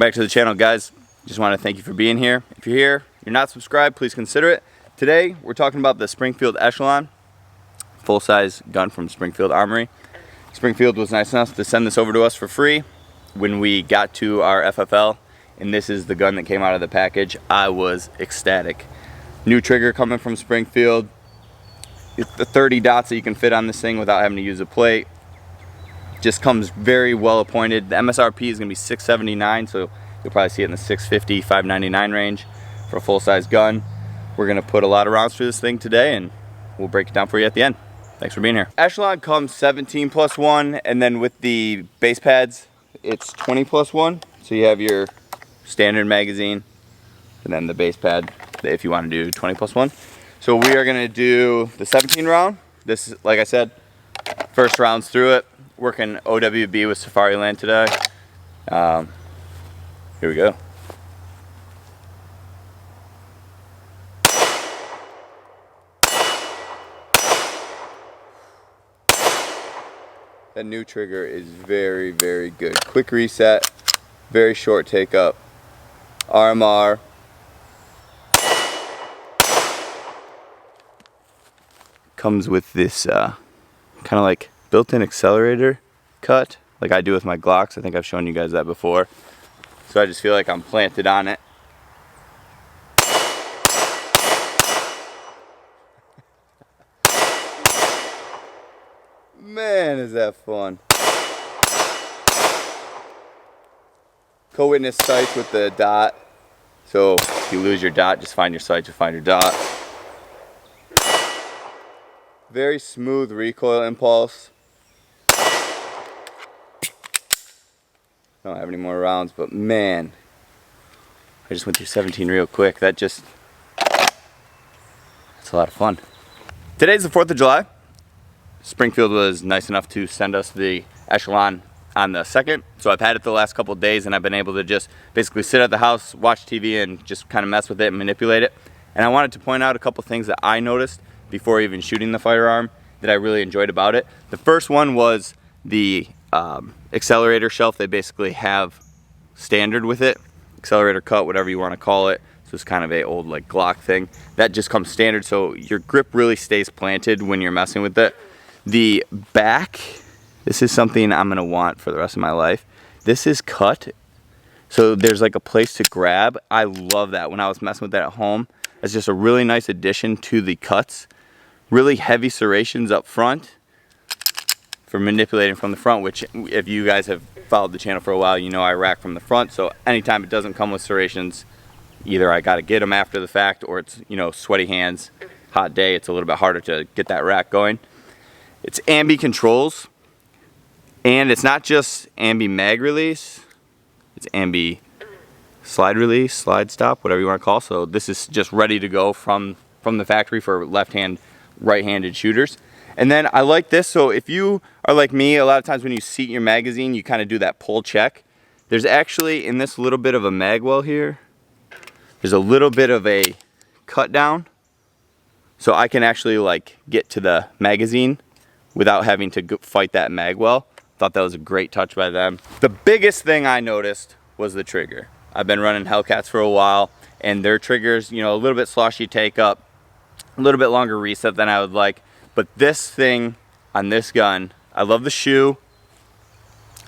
back to the channel, guys. Just want to thank you for being here. If you're here, you're not subscribed, please consider it. Today we're talking about the Springfield Echelon, full-size gun from Springfield Armory. Springfield was nice enough to send this over to us for free when we got to our FFL, and this is the gun that came out of the package. I was ecstatic. New trigger coming from Springfield. It's the 30 dots that you can fit on this thing without having to use a plate. Just comes very well appointed. The MSRP is going to be $679, so you'll probably see it in the $650, $599 range for a full-size gun. We're going to put a lot of rounds through this thing today, and we'll break it down for you at the end. Thanks for being here. Echelon comes 17+1, and then with the base pads, it's 20+1. So you have your standard magazine, and then the base pad if you want to do 20+1. So we are going to do the 17 round. This is, like I said, first rounds through it. Working OWB with Safariland today. Here we go. That new trigger is very, very good. Quick reset, very short take up. RMR. Comes with this kind of like built-in accelerator cut, like I do with my Glocks. I think I've shown you guys that before. So I just feel like I'm planted on it. Man, is that fun. Co-witness sights with the dot. So if you lose your dot, just find your sights or find your dot. Very smooth recoil impulse. I don't have any more rounds, but man, I just went through 17 real quick. That's a lot of fun. Today's the 4th of July. Springfield was nice enough to send us the Echelon on the 2nd. So I've had it the last couple of days, and I've been able to just basically sit at the house, watch TV, and just kind of mess with it and manipulate it. And I wanted to point out a couple things that I noticed before even shooting the firearm that I really enjoyed about it. The first one was the accelerator shelf. They basically have standard with it, accelerator cut, whatever you want to call it. So it's kind of a old like Glock thing that just comes standard, so your grip really stays planted when you're messing with it. The back, this is something I'm gonna want for the rest of my life. This is cut, so there's like a place to grab. I love that. When I was messing with that at home, it's just a really nice addition to the cuts. Really heavy serrations up front for manipulating from the front, which if you guys have followed the channel for a while, you know I rack from the front. So anytime it doesn't come with serrations, either I got to get them after the fact, or it's, you know, sweaty hands, hot day, it's a little bit harder to get that rack going. It's ambi controls, and it's not just ambi mag release, it's ambi slide release, slide stop, whatever you want to call it. So this is just ready to go from the factory for left-hand, right-handed shooters. And then I like this, so if you are like me, a lot of times when you seat your magazine, you kind of do that pull check. There's actually, in this little bit of a mag well here, there's a little bit of a cut down, so I can actually like get to the magazine without having to fight that mag well. Thought that was a great touch by them. The biggest thing I noticed was the trigger. I've been running Hellcats for a while, and their triggers, you know, a little bit sloshy take up, a little bit longer reset than I would like. But this thing on this gun, I love the shoe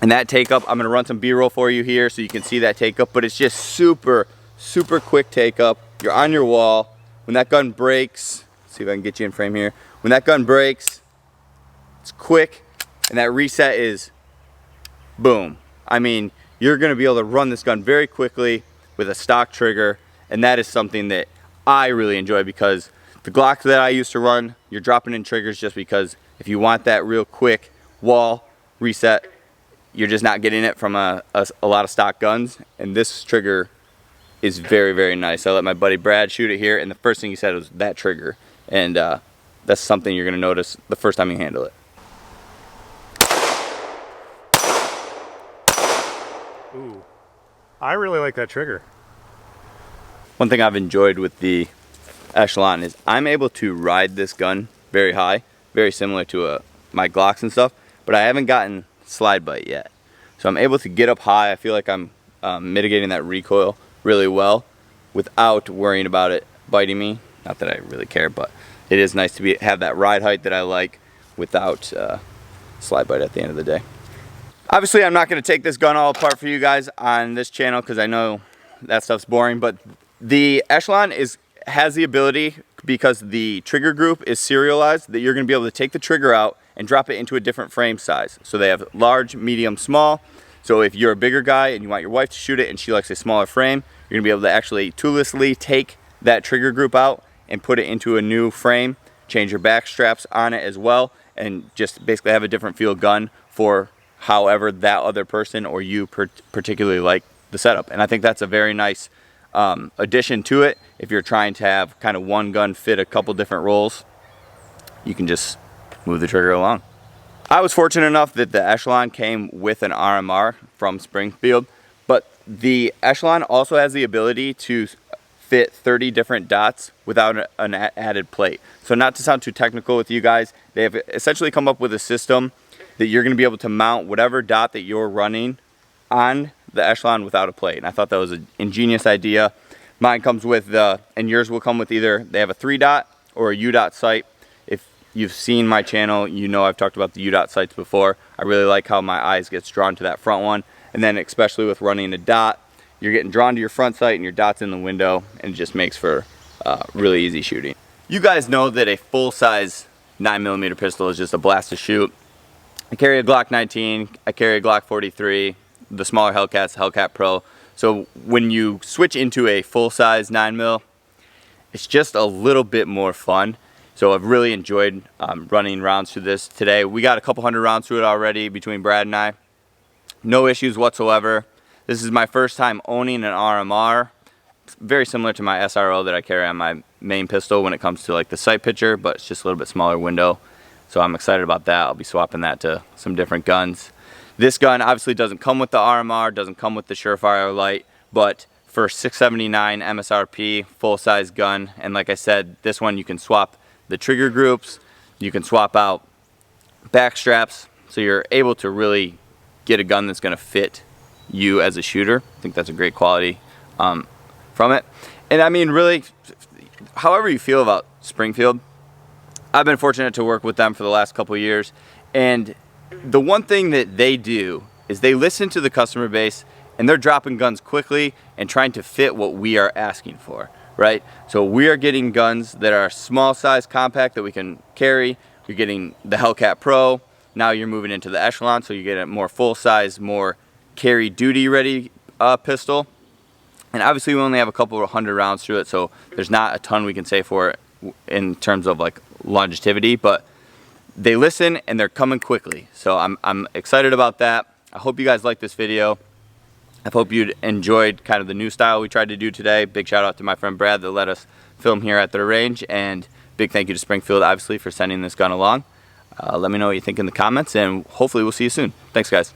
and that take up. I'm gonna run some B-roll for you here so you can see that take up, but it's just super, super quick take up. You're on your wall. When that gun breaks, let's see if I can get you in frame here. When that gun breaks, it's quick, and that reset is boom. I mean, you're gonna be able to run this gun very quickly with a stock trigger, and that is something that I really enjoy, because the Glock that I used to run, you're dropping in triggers just because if you want that real quick wall reset, you're just not getting it from a lot of stock guns. And this trigger is very, very nice. I let my buddy Brad shoot it here, and the first thing he said was that trigger. And that's something you're gonna notice the first time you handle it. Ooh, I really like that trigger. One thing I've enjoyed with the Echelon is I'm able to ride this gun very high, very similar to my Glocks and stuff, but I haven't gotten slide bite yet. So I'm able to get up high. I feel like I'm mitigating that recoil really well without worrying about it biting me. Not that I really care, but it is nice to have that ride height that I like without slide bite at the end of the day. Obviously, I'm not going to take this gun all apart for you guys on this channel because I know that stuff's boring, but the Echelon has the ability, because the trigger group is serialized, that you're going to be able to take the trigger out and drop it into a different frame size. So they have large, medium, small. So if you're a bigger guy and you want your wife to shoot it and she likes a smaller frame, you're going to be able to actually toollessly take that trigger group out and put it into a new frame, change your back straps on it as well, and just basically have a different feel gun for however that other person or you particularly like the setup. And I think that's a very nice addition to it. If you're trying to have kind of one gun fit a couple different roles, you can just move the trigger along. I was fortunate enough that the Echelon came with an RMR from Springfield, but the Echelon also has the ability to fit 30 different dots without an added plate. So not to sound too technical with you guys, they have essentially come up with a system that you're going to be able to mount whatever dot that you're running on the Echelon without a plate. And I thought that was an ingenious idea. Mine comes with, and yours will come with either, they have a 3-dot or a U-dot sight. If you've seen my channel, you know I've talked about the U-dot sights before. I really like how my eyes gets drawn to that front one. And then especially with running a dot, you're getting drawn to your front sight and your dot's in the window, and it just makes for really easy shooting. You guys know that a full-size 9mm pistol is just a blast to shoot. I carry a Glock 19, I carry a Glock 43, the smaller Hellcats, Hellcat Pro. So when you switch into a full-size 9mm, it's just a little bit more fun. So I've really enjoyed running rounds through this today. We got a couple hundred rounds through it already between Brad and I. No issues whatsoever. This is my first time owning an RMR. It's very similar to my SRO that I carry on my main pistol when it comes to like the sight picture, but it's just a little bit smaller window. So I'm excited about that. I'll be swapping that to some different guns. This gun obviously doesn't come with the RMR, doesn't come with the Surefire light, but for $679 MSRP, full-size gun, and like I said, this one you can swap the trigger groups, you can swap out back straps, so you're able to really get a gun that's going to fit you as a shooter. I think that's a great quality from it. And I mean, really, however you feel about Springfield, I've been fortunate to work with them for the last couple of years, and the one thing that they do is they listen to the customer base, and they're dropping guns quickly and trying to fit what we are asking for, right? So we are getting guns that are small size, compact, that we can carry. You're getting the Hellcat Pro. Now you're moving into the Echelon, so you get a more full size, more carry duty ready pistol. And obviously we only have a couple of hundred rounds through it, so there's not a ton we can say for it in terms of like longevity, but they listen and they're coming quickly. So I'm excited about that. I hope you guys like this video. I hope you enjoyed kind of the new style we tried to do today. Big shout out to my friend Brad that let us film here at their range, and big thank you to Springfield obviously for sending this gun along. Let me know what you think in the comments, and hopefully we'll see you soon. Thanks guys.